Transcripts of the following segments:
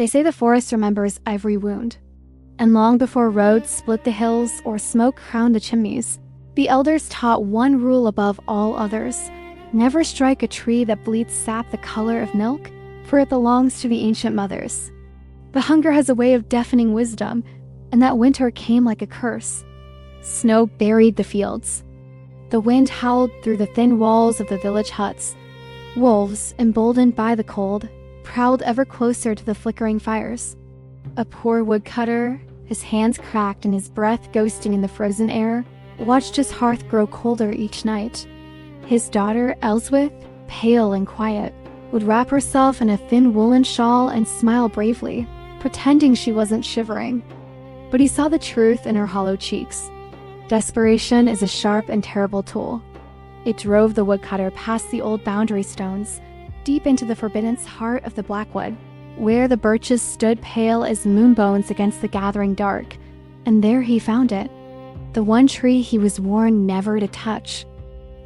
They say the forest remembers every wound. And long before roads split the hills or smoke crowned the chimneys, the elders taught one rule above all others: never strike a tree that bleeds sap the color of milk, for it belongs to the ancient mothers. The hunger has a way of deafening wisdom, and that winter came like a curse. Snow buried the fields. The wind howled through the thin walls of the village huts. Wolves, emboldened by the cold, prowled ever closer to the flickering fires. A poor woodcutter, his hands cracked and his breath ghosting in the frozen air, watched his hearth grow colder each night. His daughter, Elswyth, pale and quiet, would wrap herself in a thin woolen shawl and smile bravely, pretending she wasn't shivering. But he saw the truth in her hollow cheeks. Desperation is a sharp and terrible tool. It drove the woodcutter past the old boundary stones, deep into the forbidden heart of the Blackwood, where the birches stood pale as moonbones against the gathering dark, and there he found it, the one tree he was warned never to touch.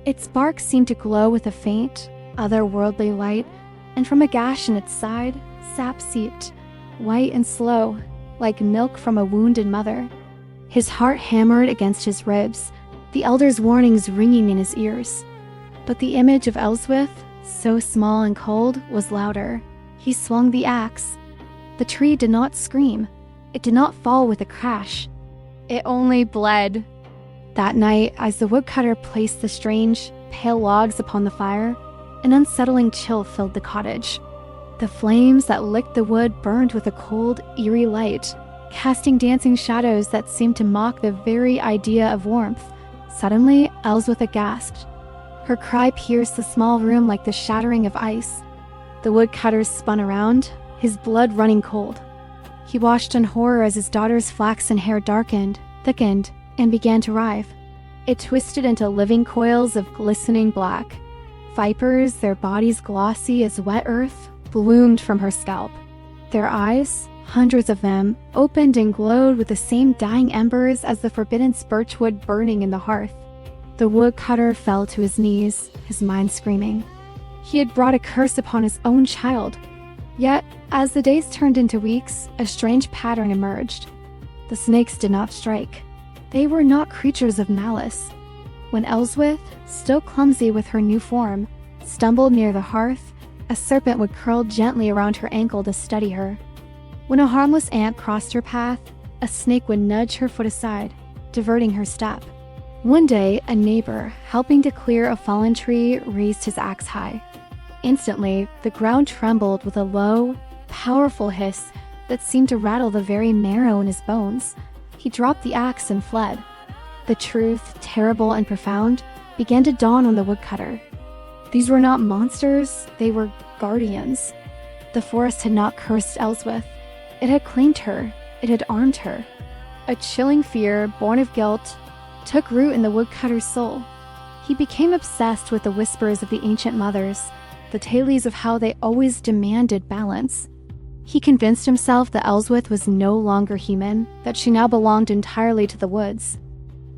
Its bark seemed to glow with a faint, otherworldly light, and from a gash in its side, sap seeped, white and slow, like milk from a wounded mother. His heart hammered against his ribs, the elder's warnings ringing in his ears. But the image of Elswyth, so small and cold, was louder. He swung the axe. The tree did not scream. It did not fall with a crash. It only bled. That night, as the woodcutter placed the strange, pale logs upon the fire, an unsettling chill filled the cottage. The flames that licked the wood burned with a cold, eerie light, casting dancing shadows that seemed to mock the very idea of warmth. Suddenly, Elswyth gasped. Her cry pierced the small room like the shattering of ice. The woodcutter spun around, his blood running cold. He watched in horror as his daughter's flaxen hair darkened, thickened, and began to writhe. It twisted into living coils of glistening black. Vipers, their bodies glossy as wet earth, bloomed from her scalp. Their eyes, hundreds of them, opened and glowed with the same dying embers as the forbidden birchwood burning in the hearth. The woodcutter fell to his knees, his mind screaming. He had brought a curse upon his own child. Yet, as the days turned into weeks, a strange pattern emerged. The snakes did not strike. They were not creatures of malice. When Elswyth, still clumsy with her new form, stumbled near the hearth, a serpent would curl gently around her ankle to steady her. When a harmless ant crossed her path, a snake would nudge her foot aside, diverting her step. One day, a neighbor, helping to clear a fallen tree, raised his axe high. Instantly, the ground trembled with a low, powerful hiss that seemed to rattle the very marrow in his bones. He dropped the axe and fled. The truth, terrible and profound, began to dawn on the woodcutter. These were not monsters, they were guardians. The forest had not cursed Elswyth. It had claimed her, it had armed her. A chilling fear, born of guilt, took root in the woodcutter's soul. He became obsessed with the whispers of the ancient mothers, the tales of how they always demanded balance. He convinced himself that Elswyth was no longer human, that she now belonged entirely to the woods.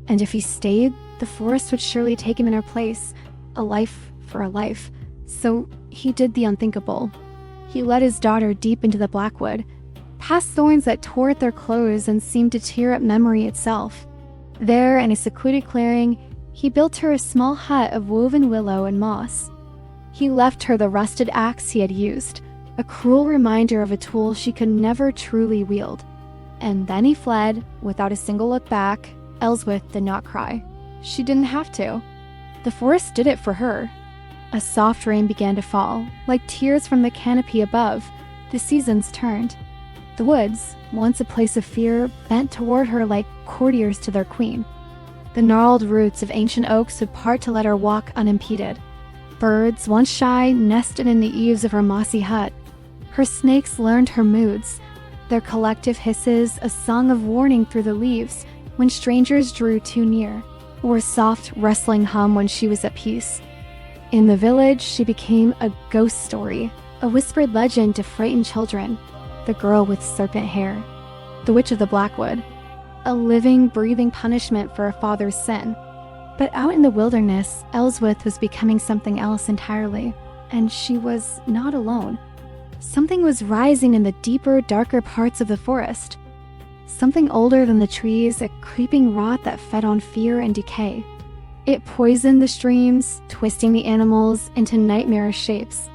And if he stayed, the forest would surely take him in her place, a life for a life. So he did the unthinkable. He led his daughter deep into the Blackwood, past thorns that tore at their clothes and seemed to tear up memory itself. There, in a secluded clearing, he built her a small hut of woven willow and moss. He left her the rusted axe he had used, a cruel reminder of a tool she could never truly wield. And then he fled, without a single look back. Elswyth did not cry. She didn't have to. The forest did it for her. A soft rain began to fall, like tears from the canopy above. The seasons turned. The woods, once a place of fear, bent toward her like courtiers to their queen. The gnarled roots of ancient oaks would part to let her walk unimpeded. Birds, once shy, nested in the eaves of her mossy hut. Her snakes learned her moods, their collective hisses a song of warning through the leaves when strangers drew too near, or a soft, rustling hum when she was at peace. In the village, she became a ghost story, a whispered legend to frighten children. The girl with serpent hair, the witch of the Blackwood, a living, breathing punishment for a father's sin. But out in the wilderness, Elswyth was becoming something else entirely, and she was not alone. Something was rising in the deeper, darker parts of the forest. Something older than the trees, a creeping rot that fed on fear and decay. It poisoned the streams, twisting the animals into nightmarish shapes.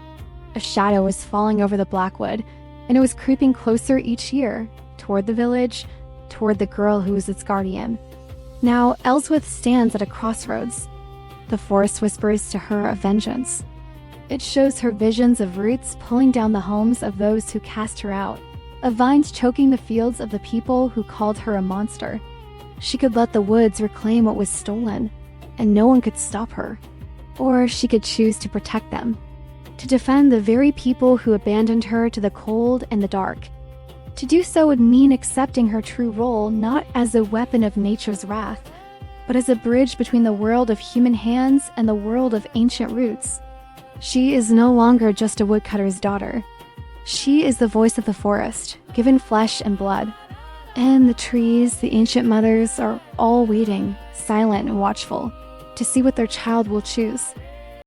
A shadow was falling over the Blackwood, and it was creeping closer each year, toward the village, toward the girl who was its guardian. Now, Elswyth stands at a crossroads. The forest whispers to her of vengeance. It shows her visions of roots pulling down the homes of those who cast her out, of vines choking the fields of the people who called her a monster. She could let the woods reclaim what was stolen, and no one could stop her. Or she could choose to protect them, to defend the very people who abandoned her to the cold and the dark. To do so would mean accepting her true role not as a weapon of nature's wrath, but as a bridge between the world of human hands and the world of ancient roots. She is no longer just a woodcutter's daughter. She is the voice of the forest, given flesh and blood. And the trees, the ancient mothers, are all waiting, silent and watchful, to see what their child will choose.